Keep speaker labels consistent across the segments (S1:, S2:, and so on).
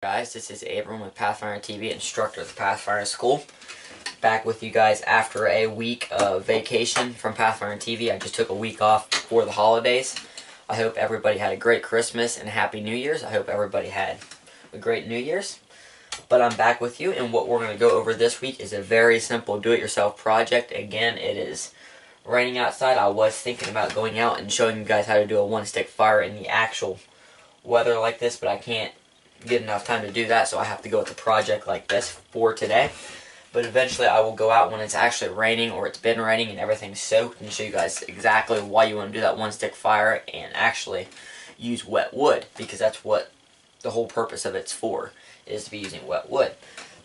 S1: Guys, this is Abrahm with Pathfinder TV, instructor at the Pathfinder School. Back with you guys after a week of vacation from Pathfinder TV. I just took a week off for the holidays. I hope everybody had a great Christmas and Happy New Year's. I hope everybody had a great New Year's. But I'm back with you, and what we're going to go over this week is a very simple do-it-yourself project. Again, it is raining outside. I was thinking about going out and showing you guys how to do a one-stick fire in the actual weather like this, but I can't get enough time to do that, so I have to go with a project like this for today. But eventually I will go out when it's actually raining or it's been raining and everything's soaked and show you guys exactly why you want to do that one-stick fire and actually use wet wood, because that's what the whole purpose of it's for, is to be using wet wood.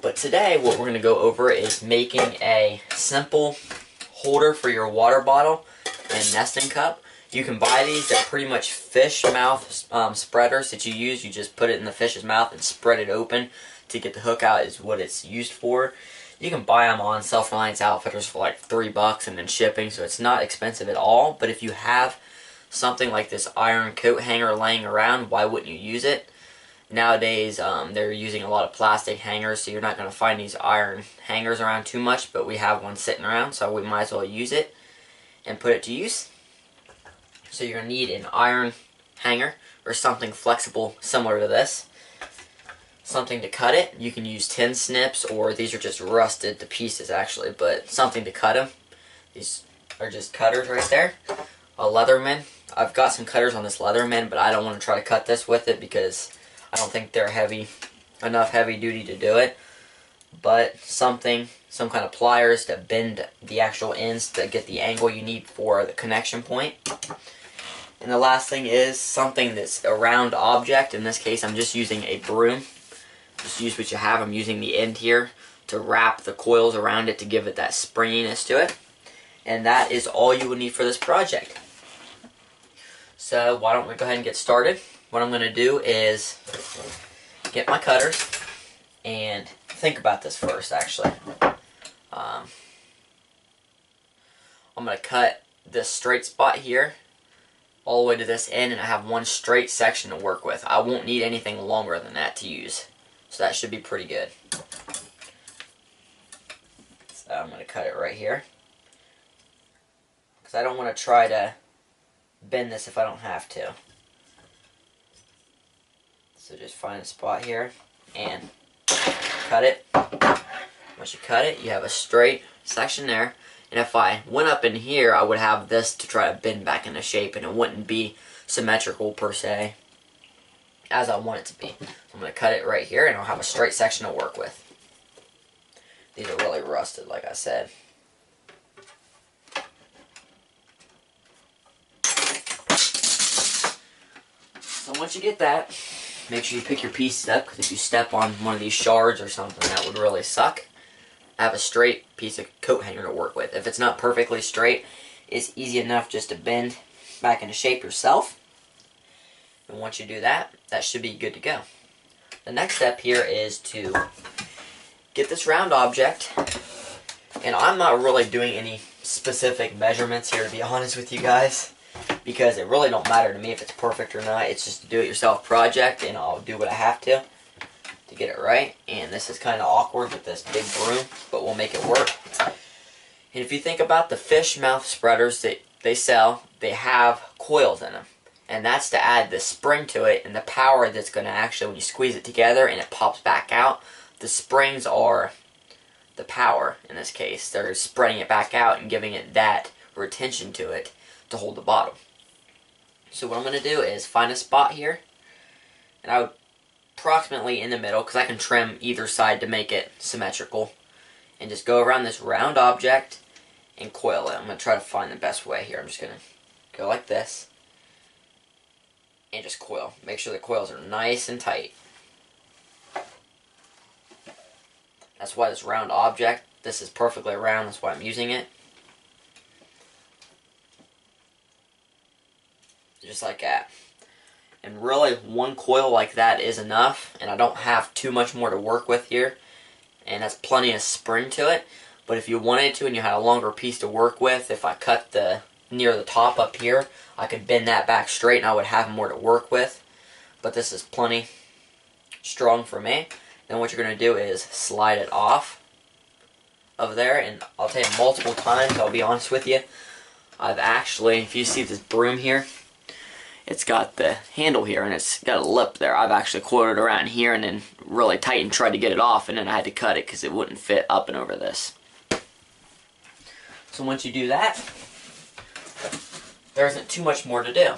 S1: But today what we're going to go over is making a simple holder for your water bottle and nesting cup. You can buy these. They're pretty much fish mouth spreaders that you use. You just put it in the fish's mouth and spread it open to get the hook out is what it's used for. You can buy them on Self-Reliance Outfitters for like $3 and then shipping, so it's not expensive at all. But if you have something like this iron coat hanger laying around, why wouldn't you use it? Nowadays, they're using a lot of plastic hangers, so you're not going to find these iron hangers around too much, but we have one sitting around, so we might as well use it and put it to use. So you're going to need an iron hanger or something flexible similar to this. Something to cut it. You can use tin snips, or these are just rusted to pieces actually, but something to cut them. These are just cutters right there. A Leatherman. I've got some cutters on this Leatherman, but I don't want to try to cut this with it because I don't think they're enough heavy duty to do it. But some kind of pliers to bend the actual ends to get the angle you need for the connection point. And the last thing is something that's a round object. In this case, I'm just using a broom. Just use what you have. I'm using the end here to wrap the coils around it to give it that springiness to it. And that is all you would need for this project. So why don't we go ahead and get started. What I'm going to do is get my cutters and think about this first actually. I'm going to cut this straight spot here all the way to this end, and I have one straight section to work with. I won't need anything longer than that to use, so that should be pretty good. So I'm going to cut it right here because I don't want to try to bend this if I don't have to. So just find a spot here and cut it. Once you cut it, you have a straight section there. And if I went up in here, I would have this to try to bend back into shape, and it wouldn't be symmetrical per se as I want it to be. So I'm going to cut it right here, and I'll have a straight section to work with. These are really rusted, like I said. So once you get that, make sure you pick your pieces up, because if you step on one of these shards or something, that would really suck. Have a straight piece of coat hanger to work with. If it's not perfectly straight, it's easy enough just to bend back into shape yourself. And once you do that, that should be good to go. The next step here is to get this round object, and I'm not really doing any specific measurements here, to be honest with you guys, because it really don't matter to me if it's perfect or not. It's just a do-it-yourself project, and I'll do what I have to get it right. And this is kind of awkward with this big broom, but we'll make it work. And if you think about the fish mouth spreaders that they sell, they have coils in them, and that's to add the spring to it and the power that's going to actually, when you squeeze it together and it pops back out, the springs are the power in this case. They're spreading it back out and giving it that retention to it to hold the bottle. So what I'm going to do is find a spot here, and I would approximately in the middle, because I can trim either side to make it symmetrical, and just go around this round object and coil it. I'm going to try to find the best way here. I'm just going to go like this and just coil. Make sure the coils are nice and tight. That's why this round object, this is perfectly round, that's why I'm using it. Just like that. And really, one coil like that is enough, and I don't have too much more to work with here, and that's plenty of spring to it. But if you wanted to and you had a longer piece to work with, if I cut near the top up here, I could bend that back straight and I would have more to work with. But this is plenty strong for me. Then what you're going to do is slide it off of there, and I'll tell you multiple times, I'll be honest with you, I've actually, if you see this broom here, it's got the handle here and it's got a lip there. I've actually coiled it around here and then really tight and tried to get it off, and then I had to cut it because it wouldn't fit up and over this. So once you do that, there isn't too much more to do.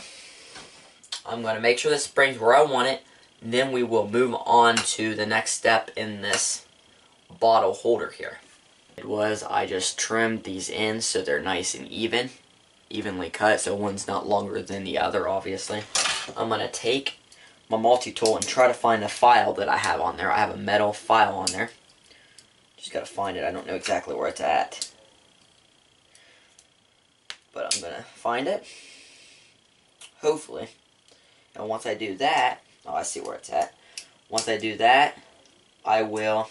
S1: I'm going to make sure the spring's where I want it, and then we will move on to the next step in this bottle holder here. I just trimmed these ends so they're nice and evenly cut, so one's not longer than the other, obviously. I'm going to take my multi-tool and try to find a file that I have on there. I have a metal file on there. Just got to find it. I don't know exactly where it's at, but I'm going to find it, hopefully. And once I do that, oh, I see where it's at. Once I do that, I will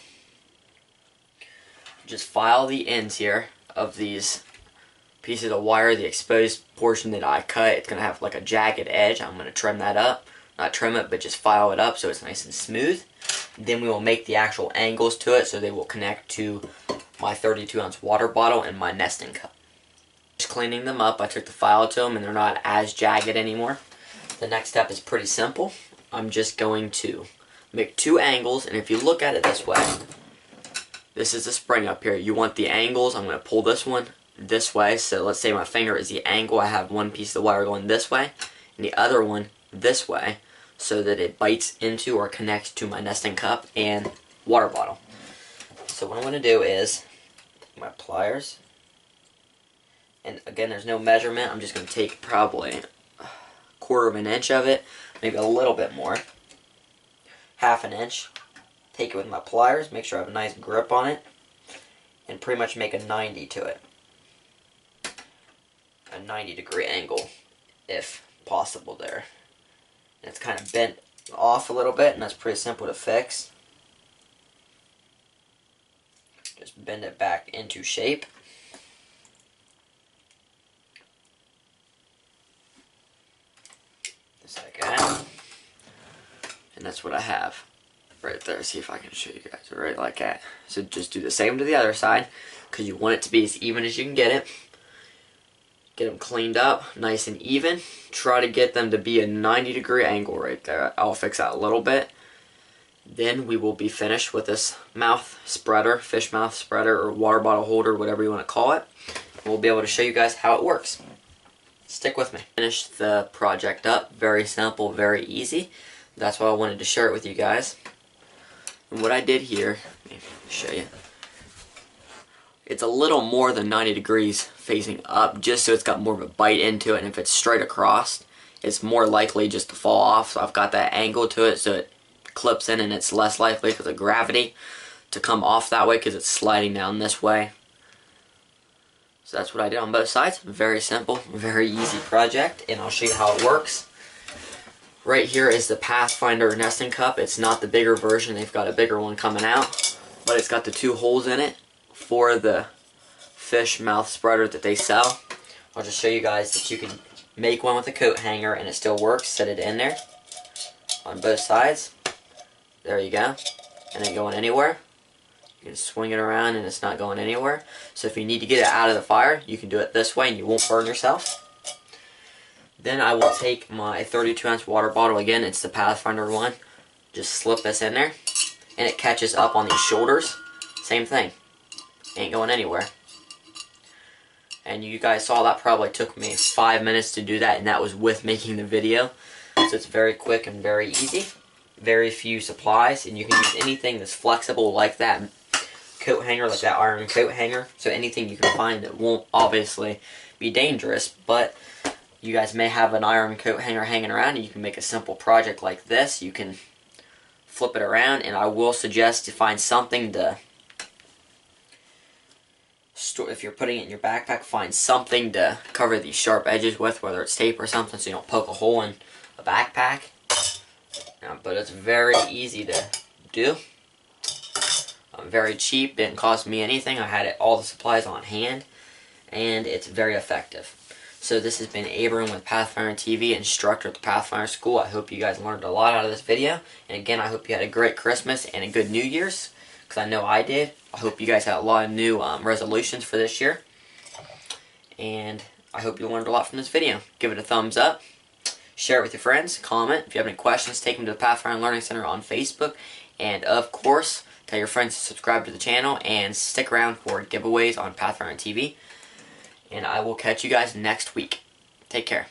S1: just file the ends here of these pieces of wire, the exposed portion that I cut. It's going to have like a jagged edge. I'm going to trim that up. Not trim it, but just file it up so it's nice and smooth. Then we will make the actual angles to it so they will connect to my 32-ounce water bottle and my nesting cup. Just cleaning them up, I took the file to them and they're not as jagged anymore. The next step is pretty simple. I'm just going to make 2 angles, and if you look at it this way, this is the spring up here. You want the angles. I'm going to pull this one this way. So let's say my finger is the angle. I have one piece of the wire going this way and the other one this way so that it bites into or connects to my nesting cup and water bottle. So what I'm going to do is take my pliers, and again, there's no measurement. I'm just going to take probably a 1/4 inch of it, maybe a little bit more, 1/2 inch. Take it with my pliers, make sure I have a nice grip on it, and pretty much make a 90 to it. A 90-degree angle, if possible there. And it's kind of bent off a little bit, and that's pretty simple to fix. Just bend it back into shape. Just like that. And that's what I have right there. See if I can show you guys right like that. So just do the same to the other side, because you want it to be as even as you can get it. Get them cleaned up nice and even. Try to get them to be a 90-degree angle right there. I'll fix that a little bit. Then we will be finished with this mouth spreader, fish mouth spreader, or water bottle holder, whatever you want to call it. We'll be able to show you guys how it works. Stick with me. Finish the project up. Very simple, very easy. That's why I wanted to share it with you guys. And what I did here, let me show you. It's a little more than 90 degrees facing up, just so it's got more of a bite into it. And if it's straight across, it's more likely just to fall off. So I've got that angle to it so it clips in, and it's less likely because of gravity to come off that way because it's sliding down this way. So that's what I did on both sides. Very simple, very easy project, and I'll show you how it works. Right here is the Pathfinder nesting cup. It's not the bigger version. They've got a bigger one coming out, but it's got the 2 holes in it for the fish mouth spreader that they sell. I'll just show you guys that you can make one with a coat hanger and it still works. Set it in there on both sides. There you go. And ain't going anywhere. You can swing it around and it's not going anywhere. So if you need to get it out of the fire, you can do it this way and you won't burn yourself. Then I will take my 32-ounce water bottle. Again, it's the Pathfinder one. Just slip this in there, and it catches up on these shoulders. Same thing. Ain't going anywhere. And you guys saw that probably took me 5 minutes to do that, and that was with making the video. So it's very quick and very easy. Very few supplies, and you can use anything that's flexible like that coat hanger, like that iron coat hanger. So anything you can find that won't obviously be dangerous, but you guys may have an iron coat hanger hanging around and you can make a simple project like this. You can flip it around, and I will suggest to find something to store. If you're putting it in your backpack, find something to cover these sharp edges with, whether it's tape or something, so you don't poke a hole in a backpack. But it's very easy to do. Very cheap, didn't cost me anything. I had all the supplies on hand, and it's very effective. So this has been Abrahm with Pathfinder TV, instructor at the Pathfinder School. I hope you guys learned a lot out of this video. And again, I hope you had a great Christmas and a good New Year's, because I know I did. I hope you guys had a lot of new resolutions for this year. And I hope you learned a lot from this video. Give it a thumbs up. Share it with your friends. Comment. If you have any questions, take them to the Pathfinder Learning Center on Facebook. And of course, tell your friends to subscribe to the channel and stick around for giveaways on Pathfinder TV. And I will catch you guys next week. Take care.